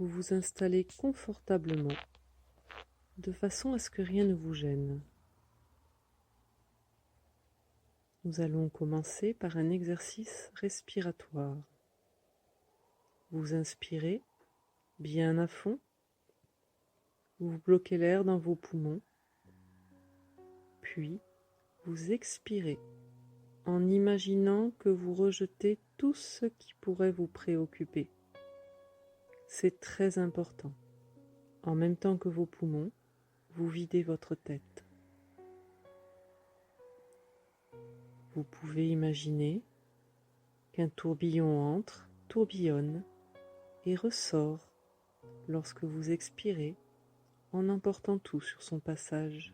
vous vous installez confortablement de façon à ce que rien ne vous gêne. Nous allons commencer par un exercice respiratoire. Vous inspirez bien à fond, vous bloquez l'air dans vos poumons, puis vous expirez en imaginant que vous rejetez tout ce qui pourrait vous préoccuper. C'est très important. En même temps que vos poumons, vous videz votre tête. Vous pouvez imaginer qu'un tourbillon entre, tourbillonne et ressort lorsque vous expirez en emportant tout sur son passage.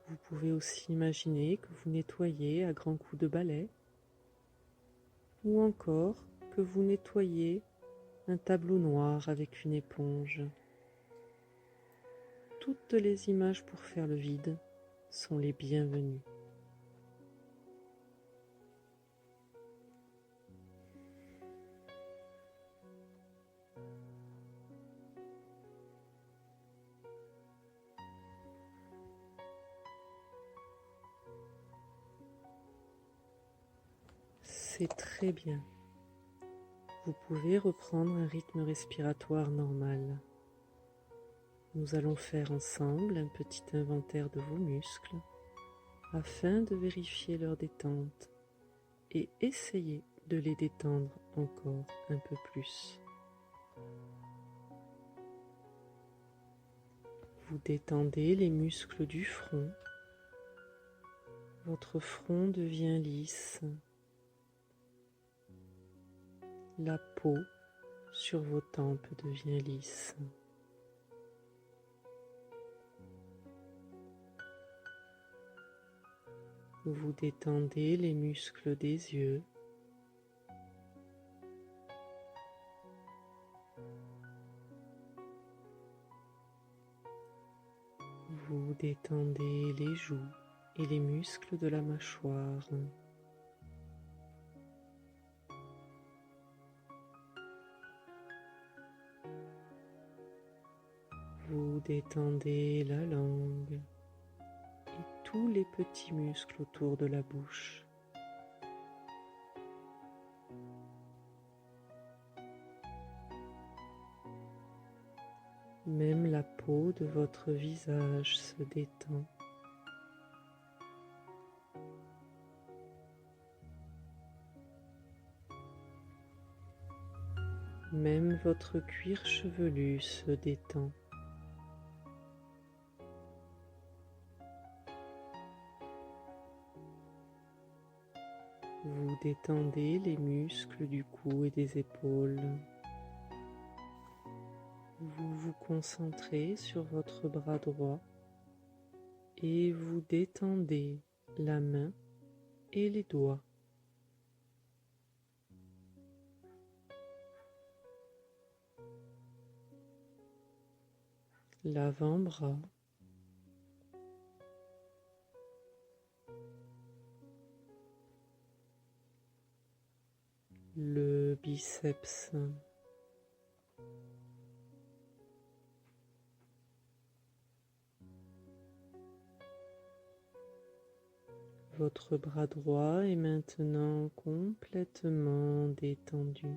Vous pouvez aussi imaginer que vous nettoyez à grands coups de balai ou encore que vous nettoyez un tableau noir avec une éponge. Toutes les images pour faire le vide sont les bienvenues. C'est très bien. Vous pouvez reprendre un rythme respiratoire normal. Nous allons faire ensemble un petit inventaire de vos muscles afin de vérifier leur détente et essayer de les détendre encore un peu plus. Vous détendez les muscles du front. Votre front devient lisse. La peau sur vos tempes devient lisse. Vous détendez les muscles des yeux. Vous détendez les joues et les muscles de la mâchoire. Vous détendez la langue et tous les petits muscles autour de la bouche. Même la peau de votre visage se détend. Même votre cuir chevelu se détend. Vous détendez les muscles du cou et des épaules. Vous vous concentrez sur votre bras droit et vous détendez la main et les doigts. L'avant-bras, le biceps, votre bras droit est maintenant complètement détendu.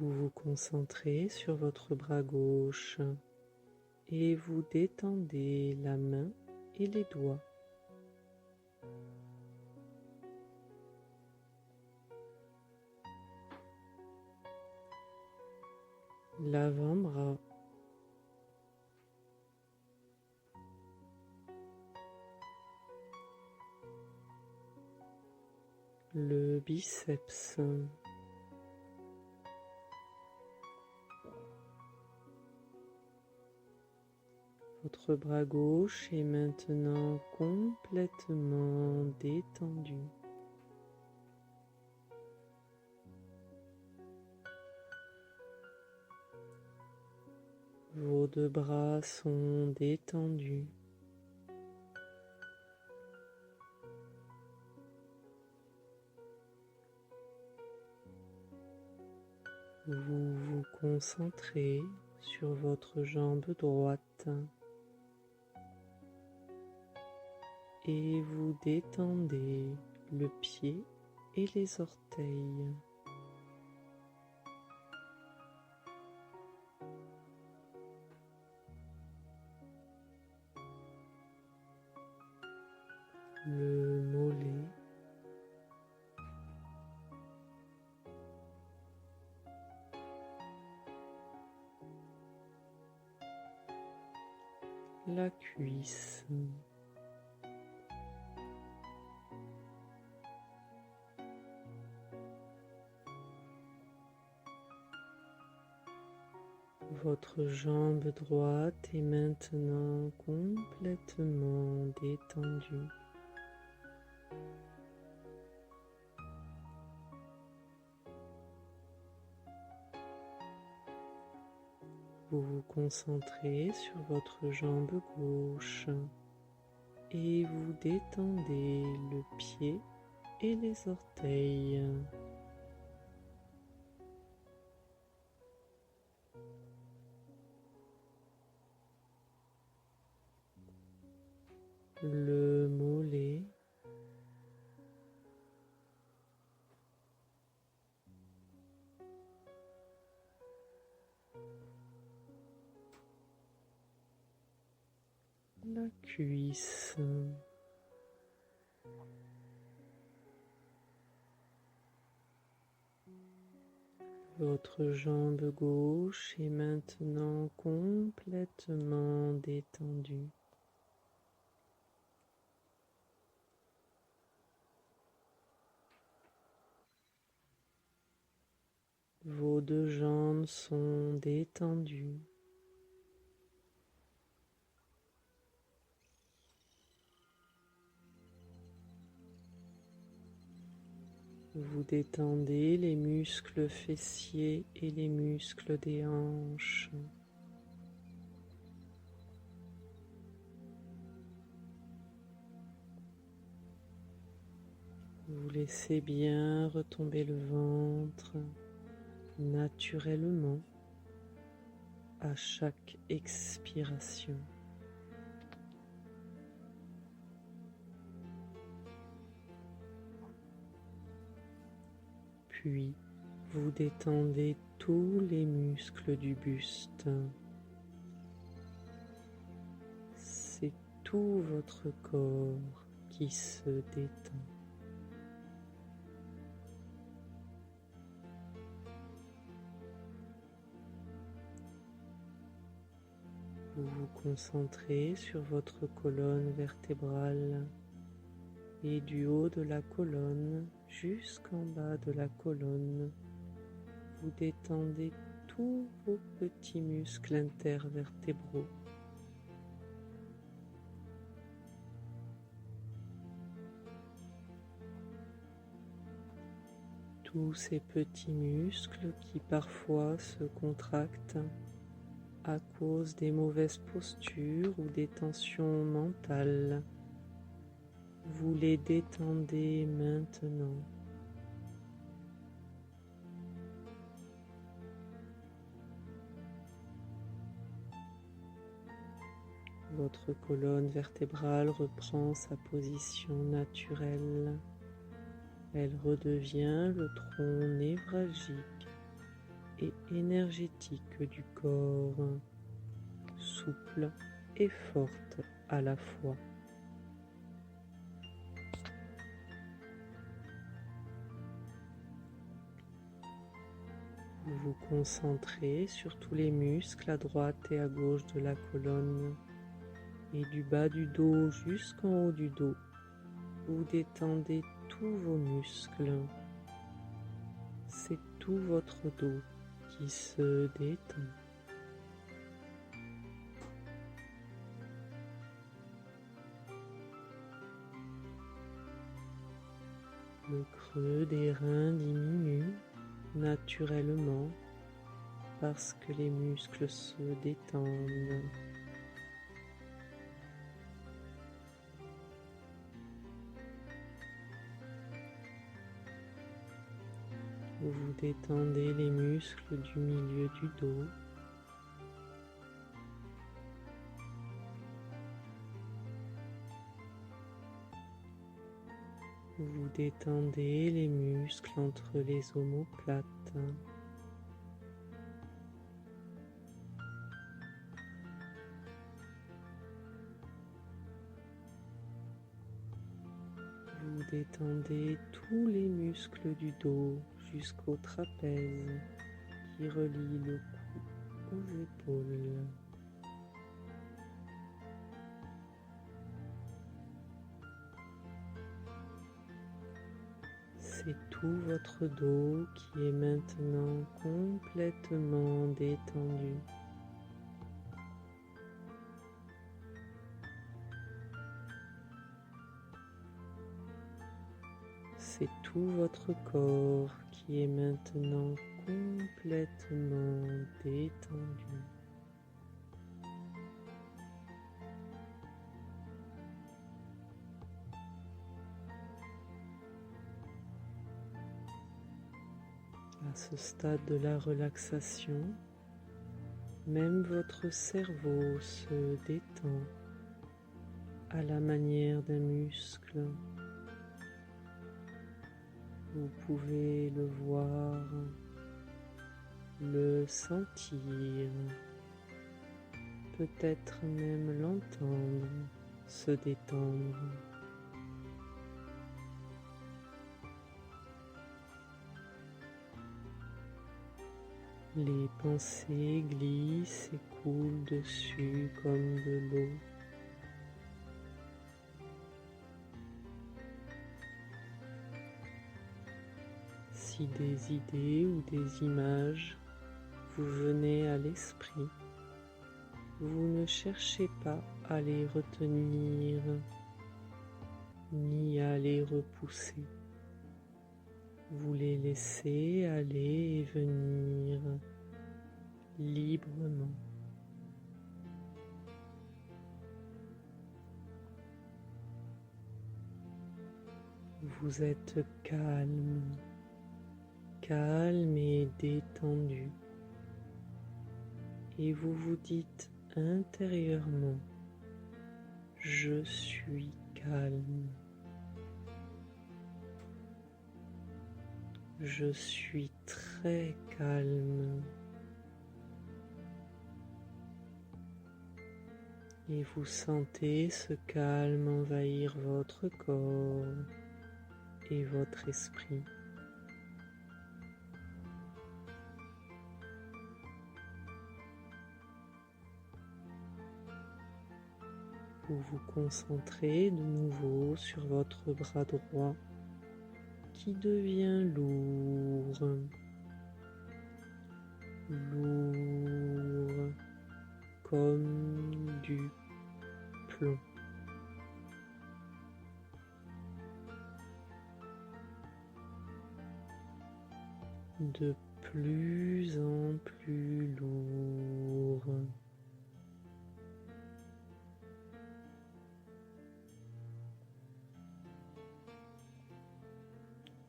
Vous vous concentrez sur votre bras gauche et vous détendez la main et les doigts. L'avant-bras, le biceps, votre bras gauche est maintenant complètement détendu. Vos deux bras sont détendus. Vous vous concentrez sur votre jambe droite et vous détendez le pied et les orteils. Le mollet, la cuisse, votre jambe droite est maintenant complètement détendue. Vous vous concentrez sur votre jambe gauche et vous détendez le pied et les orteils. Le mollet, la cuisse, votre jambe gauche est maintenant complètement détendue. Vos deux jambes sont détendues. Vous détendez les muscles fessiers et les muscles des hanches. Vous laissez bien retomber le ventre naturellement à chaque expiration. Puis, vous détendez tous les muscles du buste. C'est tout votre corps qui se détend. Vous vous concentrez sur votre colonne vertébrale et du haut de la colonne jusqu'en bas de la colonne, vous détendez tous vos petits muscles intervertébraux. Tous ces petits muscles qui parfois se contractent à cause des mauvaises postures ou des tensions mentales. Vous les détendez maintenant. Votre colonne vertébrale reprend sa position naturelle. Elle redevient le tronc névralgique et énergétique du corps, souple et forte à la fois. Vous vous concentrez sur tous les muscles à droite et à gauche de la colonne et du bas du dos jusqu'en haut du dos. Vous détendez tous vos muscles. C'est tout votre dos qui se détend. Le creux des reins diminue naturellement parce que les muscles se détendent. Vous détendez les muscles du milieu du dos. Vous détendez les muscles entre les omoplates. Vous détendez tous les muscles du dos jusqu'au trapèze qui relie le cou aux épaules. C'est tout votre dos qui est maintenant complètement détendu. C'est tout votre corps qui est maintenant complètement détendu. À ce stade de la relaxation, même votre cerveau se détend à la manière d'un muscle. Vous pouvez le voir, le sentir, peut-être même l'entendre se détendre. Les pensées glissent et coulent dessus comme de l'eau. Si des idées ou des images vous venaient à l'esprit, vous ne cherchez pas à les retenir ni à les repousser. Vous les laissez aller et venir librement. Vous êtes calme, calme et détendu. Et vous vous dites intérieurement, je suis calme. Je suis très calme. Et vous sentez ce calme envahir votre corps et votre esprit. Vous vous concentrez de nouveau sur votre bras droit qui devient lourd, lourd comme du plomb. De plus en plus lourd.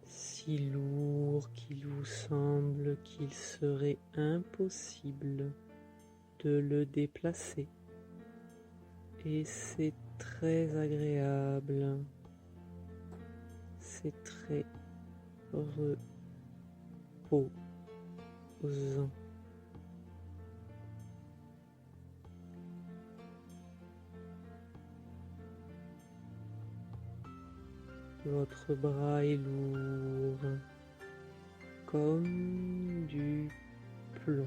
Si lourd qu'il vous semble qu'il serait impossible de le déplacer. Et c'est très agréable, c'est très reposant. Votre bras est lourd, comme du plomb.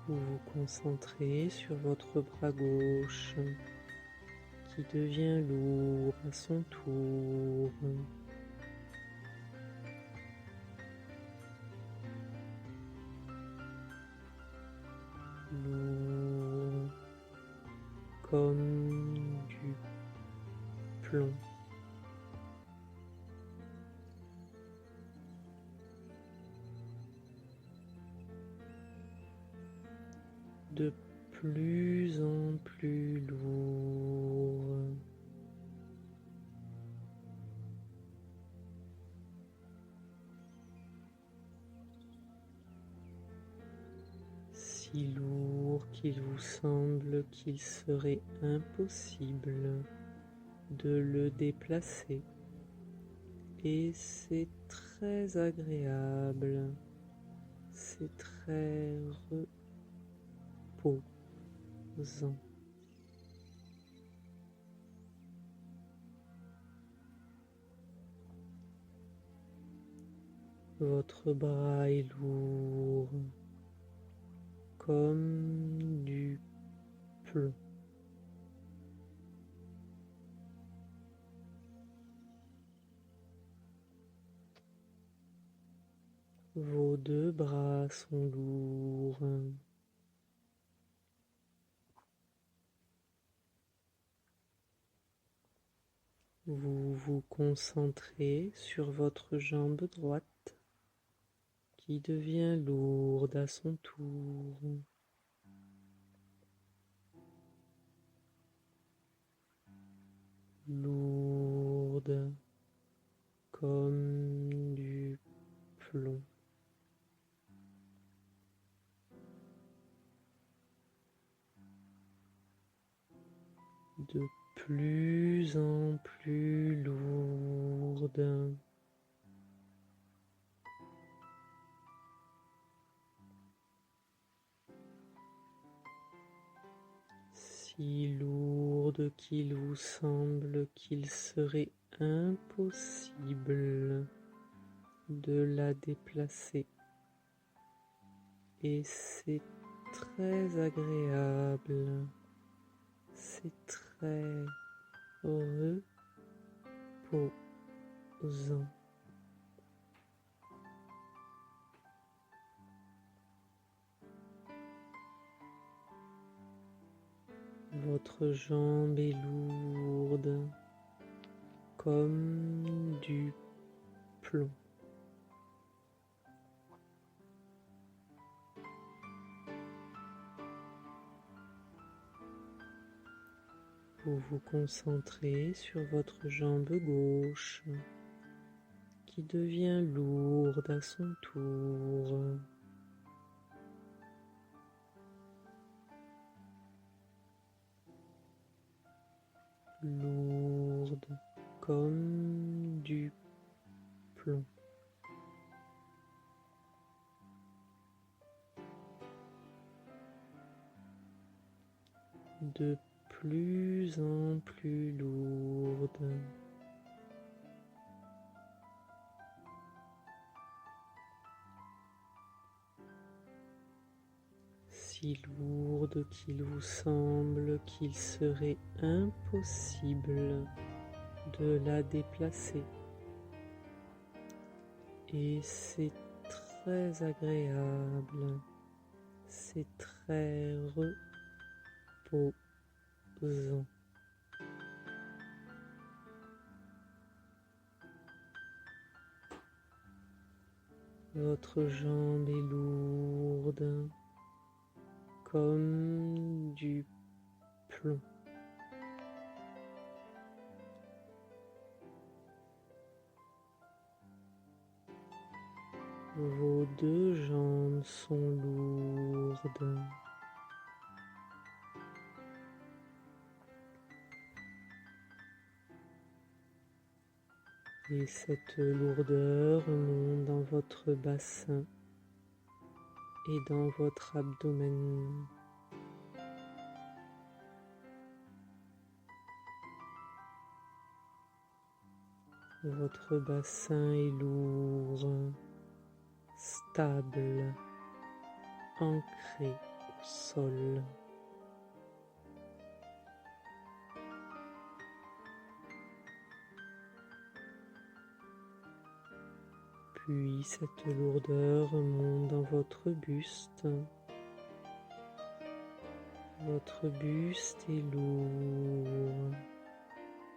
Vous vous concentrez sur votre bras gauche qui devient lourd à son tour. Lourd comme du plomb. De plus en plus lourd. Si lourd qu'il vous semble qu'il serait impossible de le déplacer. Et c'est très agréable, c'est très reposant. Votre bras est lourd, comme du plomb. Vos deux bras sont lourds. Vous vous concentrez sur votre jambe droite qui devient lourde à son tour. Lourde comme du plomb. De plus en plus lourde. Si lourde qu'il vous semble qu'il serait impossible de la déplacer. Et c'est très agréable, c'est très reposant. Votre jambe est lourde comme du plomb. Vous vous concentrez sur votre jambe gauche qui devient lourde à son tour. Lourde comme du plomb. De plus en plus lourde. Si lourde qu'il vous semble qu'il serait impossible de la déplacer. Et c'est très agréable, c'est très reposant. Votre jambe est lourde comme du plomb. Vos deux jambes sont lourdes. Et cette lourdeur monte dans votre bassin et dans votre abdomen. Votre bassin est lourd, stable, ancré au sol. Puis cette lourdeur monte dans votre buste. Votre buste est lourd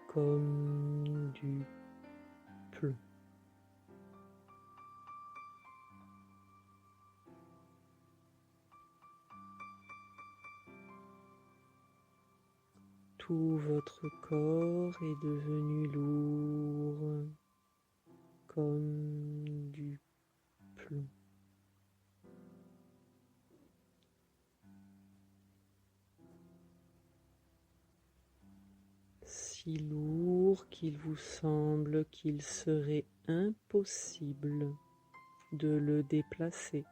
comme du plomb. Tout votre corps est devenu lourd comme du plomb. Si lourd qu'il vous semble qu'il serait impossible de le déplacer.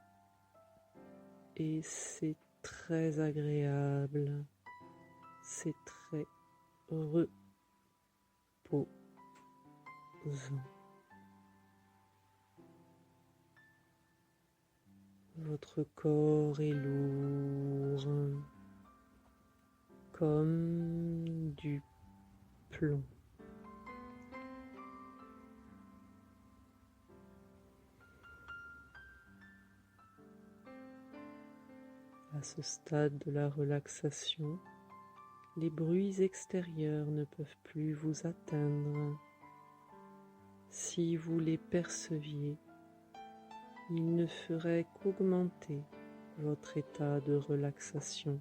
Et c'est très agréable, c'est très reposant. Votre corps est lourd comme du plomb. À ce stade de la relaxation, les bruits extérieurs ne peuvent plus vous atteindre. Si vous les perceviez, ils ne feraient qu'augmenter votre état de relaxation.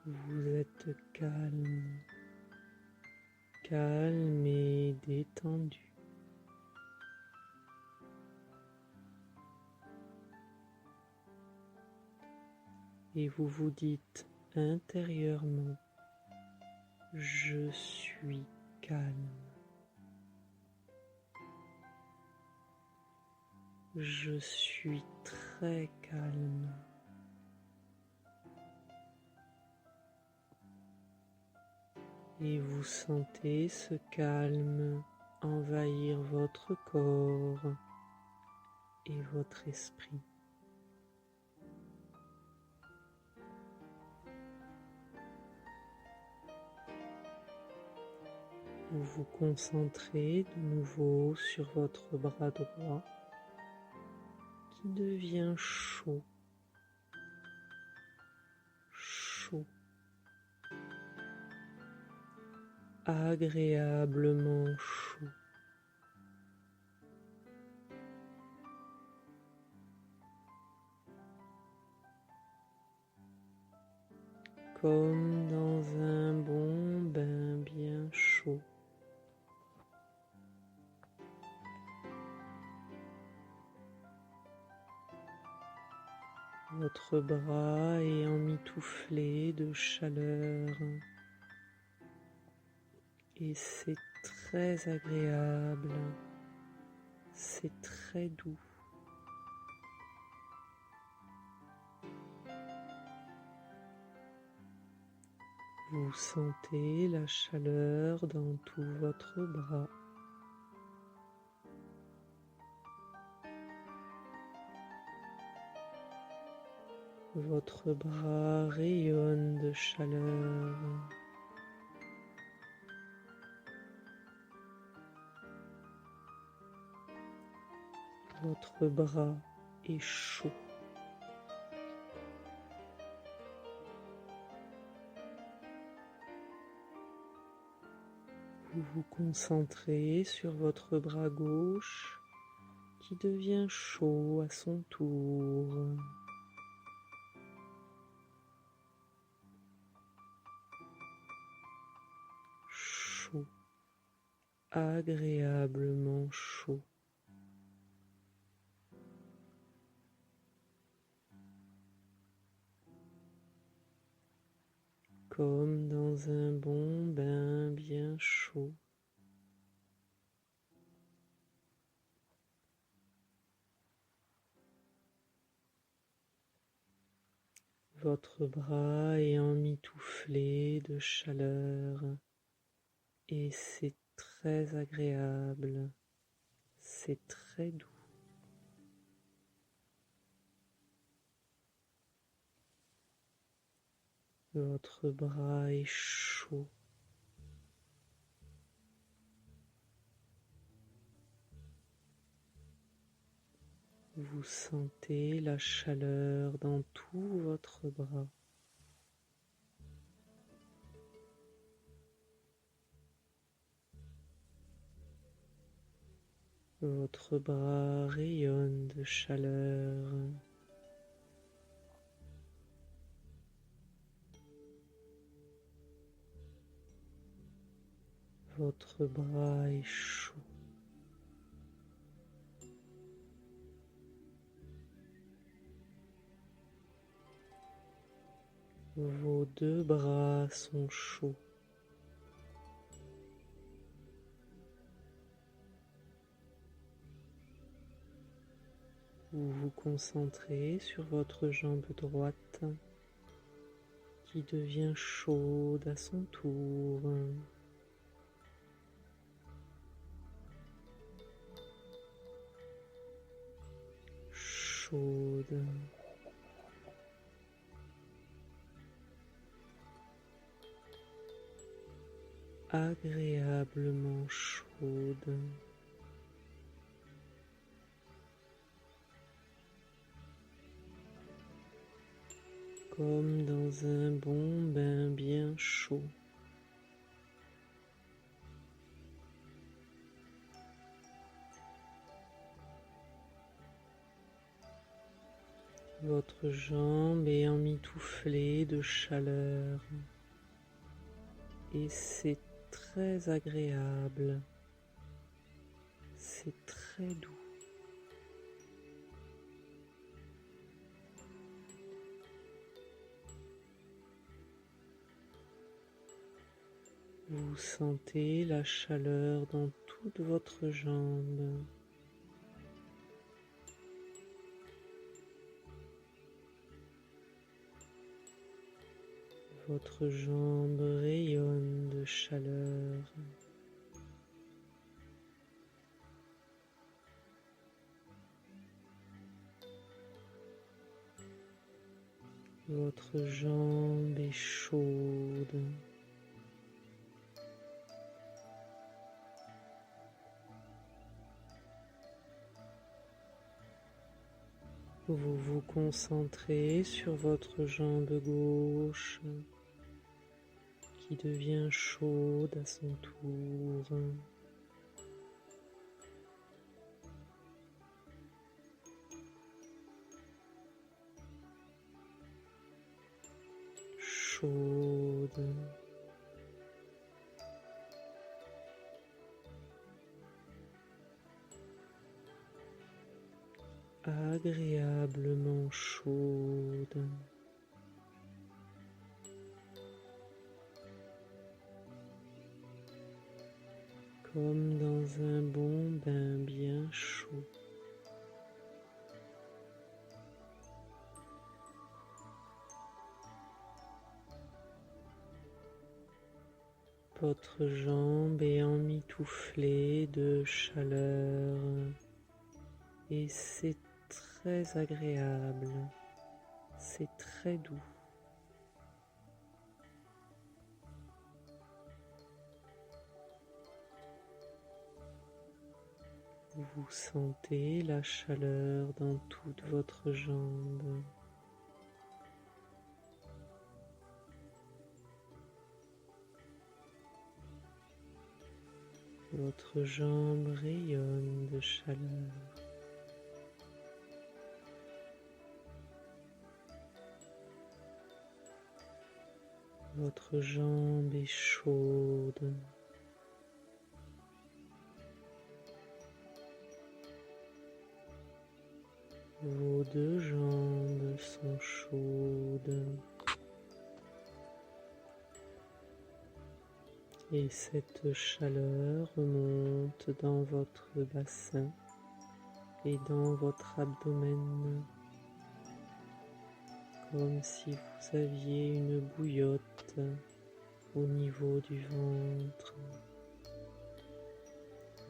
Vous êtes calme, calme et détendu. Et vous vous dites intérieurement, je suis calme. Je suis très calme. Et vous sentez ce calme envahir votre corps et votre esprit. Vous vous concentrez de nouveau sur votre bras droit qui devient chaud, chaud, agréablement chaud. Comme dans un bon bain bien chaud. Votre bras est emmitouflé de chaleur et c'est très agréable, c'est très doux. Vous sentez la chaleur dans tout votre bras. Votre bras rayonne de chaleur. Votre bras est chaud. Vous vous concentrez sur votre bras gauche qui devient chaud à son tour. Chaud, agréablement chaud. Comme dans un bon bain bien chaud. Votre bras est emmitouflé de chaleur et c'est très agréable, c'est très doux. Votre bras est chaud. Vous sentez la chaleur dans tout votre bras. Votre bras rayonne de chaleur. Votre bras est chaud. Vos deux bras sont chauds. Vous vous concentrez sur votre jambe droite qui devient chaude à son tour. Chaude. Agréablement chaude. Comme dans un bon bain bien chaud. Votre jambe est emmitouflée de chaleur et c'est très agréable, c'est très doux. Vous sentez la chaleur dans toute votre jambe. Votre jambe rayonne de chaleur. Votre jambe est chaude. Vous vous concentrez sur votre jambe gauche qui devient chaude à son tour. Chaude. Agréablement chaude. Comme dans un bon bain bien chaud. Votre jambe est emmitouflée de chaleur et c'est très agréable, c'est très doux. Vous sentez la chaleur dans toute votre jambe. Votre jambe rayonne de chaleur. Votre jambe est chaude. Vos deux jambes sont chaudes. Et cette chaleur remonte dans votre bassin et dans votre abdomen, comme si vous aviez une bouillotte au niveau du ventre,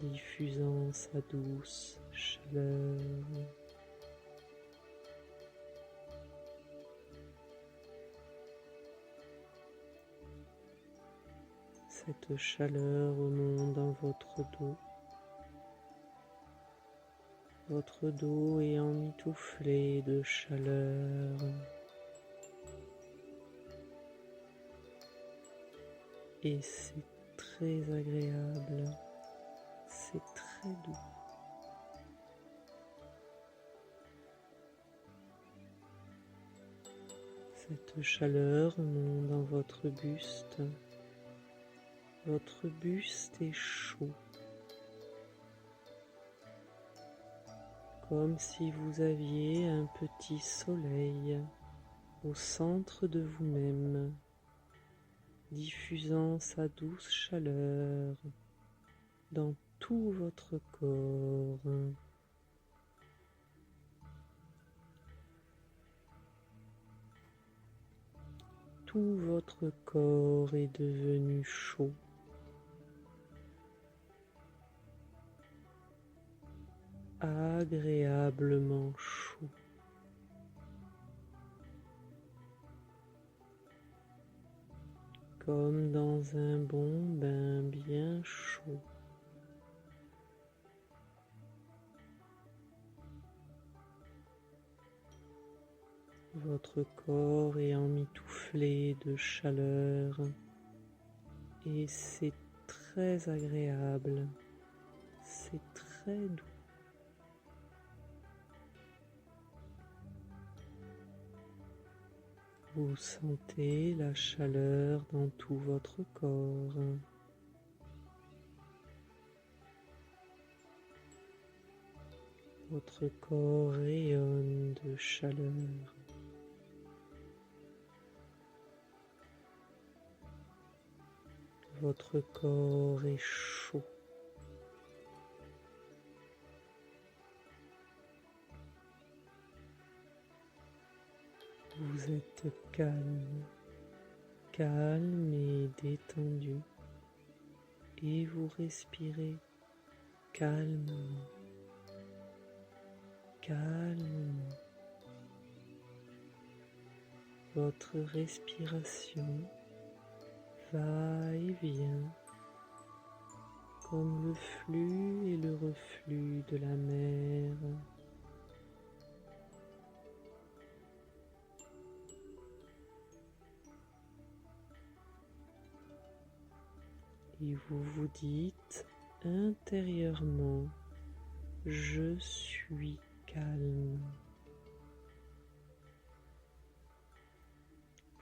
diffusant sa douce chaleur. Cette chaleur remonte dans votre dos. Votre dos est emmitouflé de chaleur. Et c'est très agréable. C'est très doux. Cette chaleur monte dans votre buste. Votre buste est chaud, comme si vous aviez un petit soleil au centre de vous-même, diffusant sa douce chaleur dans tout votre corps. Tout votre corps est devenu chaud. Agréablement chaud. Comme dans un bon bain bien chaud. Votre corps est emmitouflé de chaleur et c'est très agréable, c'est très doux. Vous sentez la chaleur dans tout votre corps. Votre corps rayonne de chaleur. Votre corps est chaud. Vous êtes calme, calme et détendu, et vous respirez calmement, calmement. Votre respiration va et vient comme le flux et le reflux de la mer. Et vous vous dites intérieurement, je suis calme.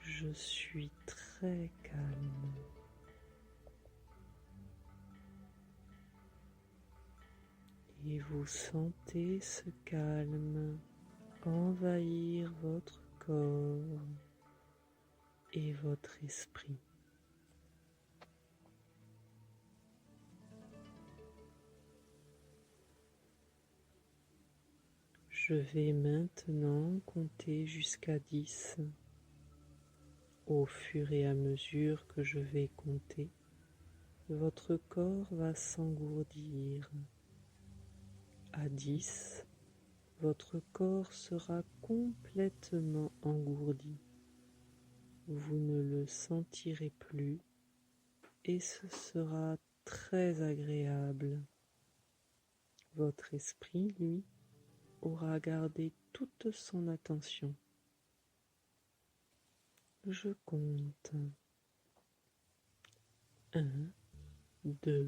Je suis très calme. Et vous sentez ce calme envahir votre corps et votre esprit. Je vais maintenant compter jusqu'à 10. Au fur et à mesure que je vais compter, votre corps va s'engourdir. À 10, votre corps sera complètement engourdi. Vous ne le sentirez plus et ce sera très agréable. Votre esprit, lui, aura gardé toute son attention. Je compte. 1, 2,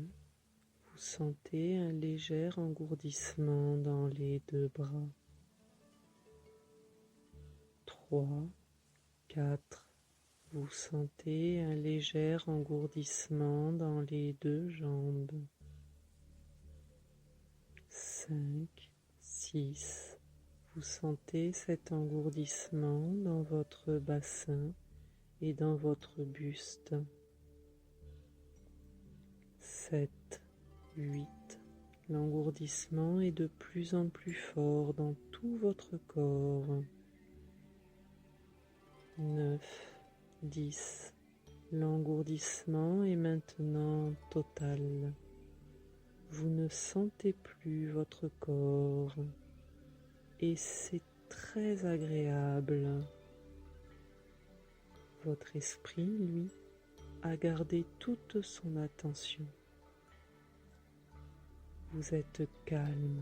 vous sentez un léger engourdissement dans les deux bras. 3, 4, vous sentez un léger engourdissement dans les deux jambes. 5, 6, vous sentez cet engourdissement dans votre bassin et dans votre buste. 7, 8, l'engourdissement est de plus en plus fort dans tout votre corps. 9, 10, l'engourdissement est maintenant total. Vous ne sentez plus votre corps et c'est très agréable. Votre esprit, lui, a gardé toute son attention. Vous êtes calme,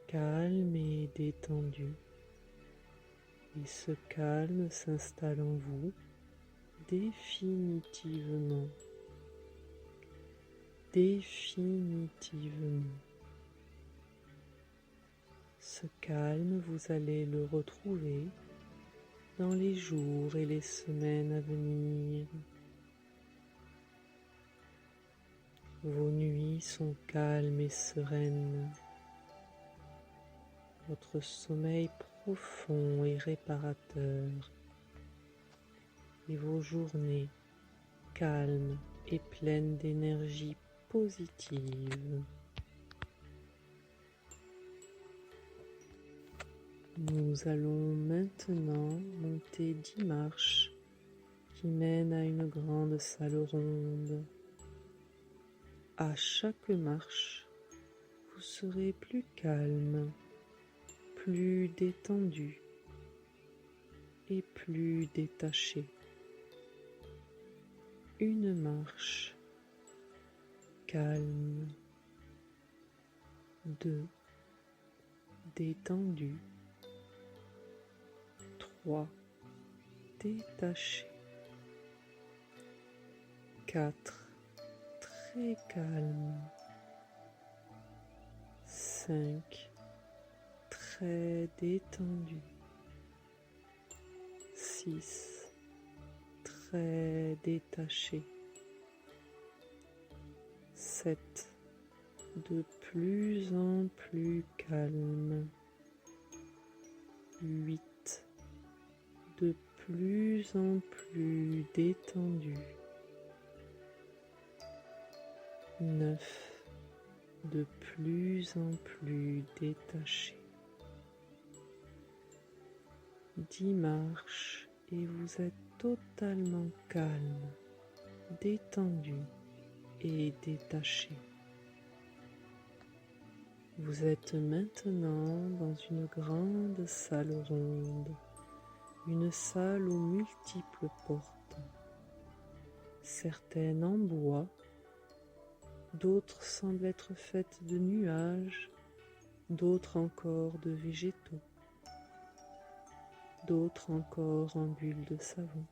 calme et détendu. Et ce calme s'installe en vous définitivement. Définitivement. Ce calme, vous allez le retrouver dans les jours et les semaines à venir. Vos nuits sont calmes et sereines. Votre sommeil profond et réparateur. Et vos journées calmes et pleines d'énergie positive. Nous allons maintenant monter 10 marches qui mènent à une grande salle ronde. À chaque marche, vous serez plus calme, plus détendu et plus détaché. Une marche calme, 2 détendu, 3 détaché, 4 très calme, 5 très détendu, 6 très détaché, 7 de plus en plus calme, 8 de plus en plus détendu, 9 de plus en plus détaché. 10 marches et vous êtes totalement calme, détendu et détaché. Vous êtes maintenant dans une grande salle ronde, une salle aux multiples portes, certaines en bois, d'autres semblent être faites de nuages, d'autres encore de végétaux, d'autres encore en bulles de savon.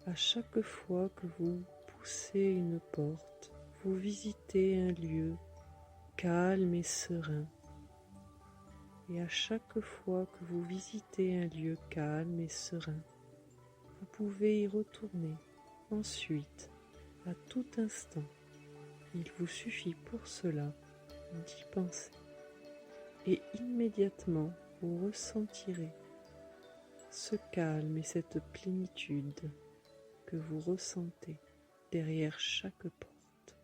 À chaque fois que vous poussez une porte, vous visitez un lieu calme et serein. Et à chaque fois que vous visitez un lieu calme et serein, vous pouvez y retourner ensuite, à tout instant. Il vous suffit pour cela d'y penser. Et immédiatement, vous ressentirez ce calme et cette plénitude que vous ressentez derrière chaque porte.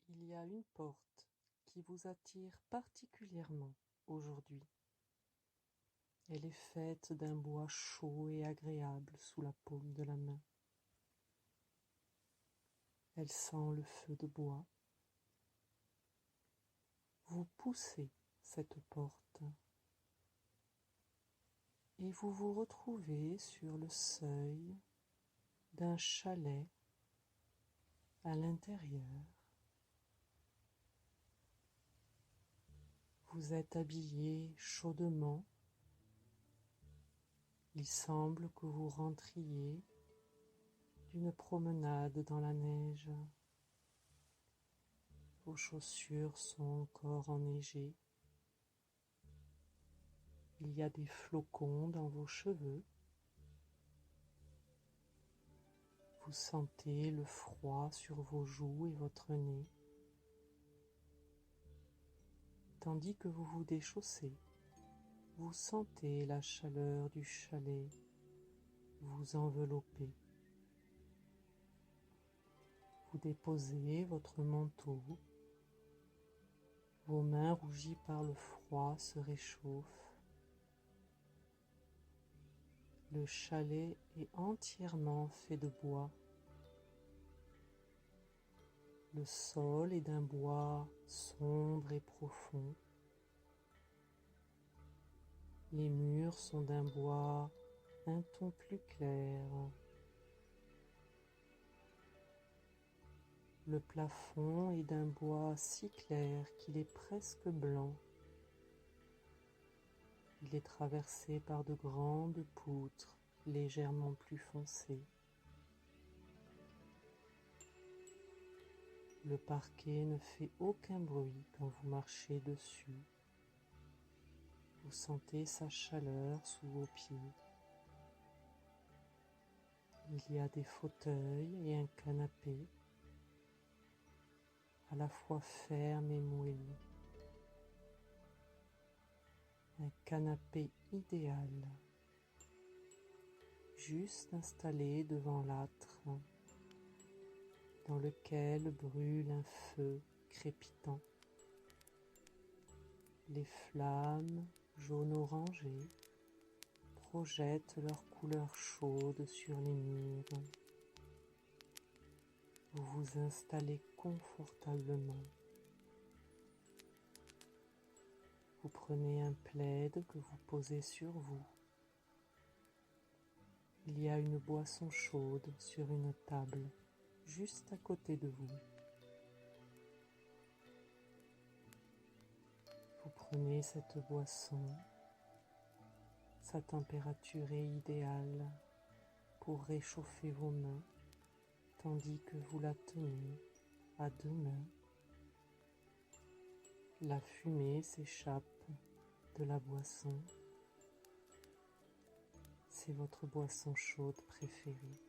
Il y a une porte qui vous attire particulièrement aujourd'hui. Elle est faite d'un bois chaud et agréable sous la paume de la main. Elle sent le feu de bois. Vous poussez cette porte et vous vous retrouvez sur le seuil d'un chalet à l'intérieur. Vous êtes habillé chaudement. Il semble que vous rentriez d'une promenade dans la neige. Vos chaussures sont encore enneigées. Il y a des flocons dans vos cheveux. Vous sentez le froid sur vos joues et votre nez. Tandis que vous vous déchaussez, vous sentez la chaleur du chalet vous envelopper. Vous déposez votre manteau. Vos mains rougies par le froid se réchauffent. Le chalet est entièrement fait de bois. Le sol est d'un bois sombre et profond. Les murs sont d'un bois un ton plus clair. Le plafond est d'un bois si clair qu'il est presque blanc. Il est traversé par de grandes poutres légèrement plus foncées. Le parquet ne fait aucun bruit quand vous marchez dessus. Vous sentez sa chaleur sous vos pieds. Il y a des fauteuils et un canapé, à la fois ferme et moelleux. Un canapé idéal, juste installé devant l'âtre, dans lequel brûle un feu crépitant. Les flammes jaune-orangé projettent leur couleur chaude sur les murs. Vous vous installez confortablement. Vous prenez un plaid que vous posez sur vous. Il y a une boisson chaude sur une table, juste à côté de vous. Vous prenez cette boisson. Sa température est idéale pour réchauffer vos mains, tandis que vous la tenez à deux mains. La fumée s'échappe de la boisson. C'est votre boisson chaude préférée.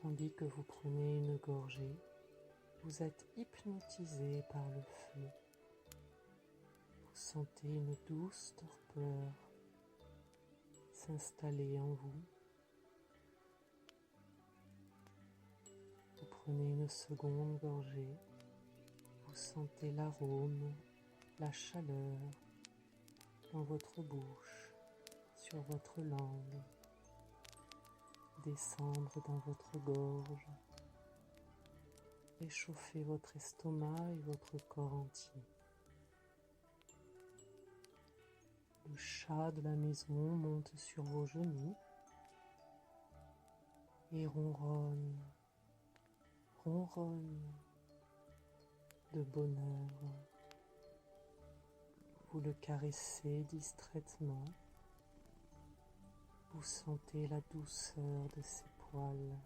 Tandis que vous prenez une gorgée, vous êtes hypnotisé par le feu. Vous sentez une douce torpeur s'installer en vous. Vous prenez une seconde gorgée. Vous sentez l'arôme, la chaleur dans votre bouche, sur votre langue, descendre dans votre gorge, réchauffer votre estomac et votre corps entier. Le chat de la maison monte sur vos genoux et ronronne, ronronne de bonheur. Vous le caressez distraitement. Vous sentez la douceur de ses poils,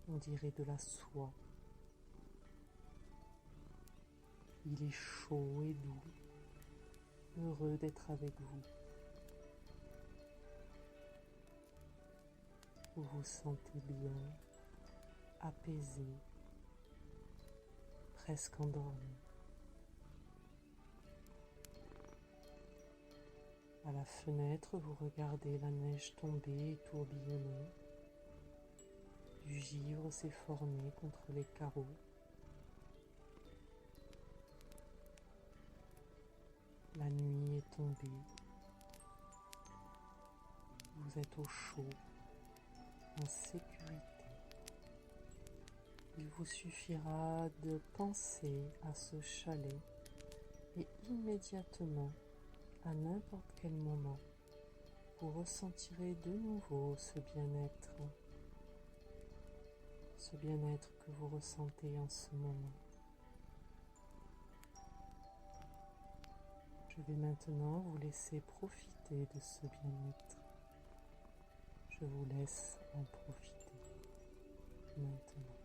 on dirait de la soie. Il est chaud et doux, heureux d'être avec vous. Vous vous sentez bien, apaisé, presque endormi. À la fenêtre, vous regardez la neige tomber et tourbillonner. Du givre s'est formé contre les carreaux. La nuit est tombée. Vous êtes au chaud, en sécurité. Il vous suffira de penser à ce chalet et immédiatement, à n'importe quel moment, vous ressentirez de nouveau ce bien-être que vous ressentez en ce moment. Je vais maintenant vous laisser profiter de ce bien-être. Je vous laisse en profiter maintenant.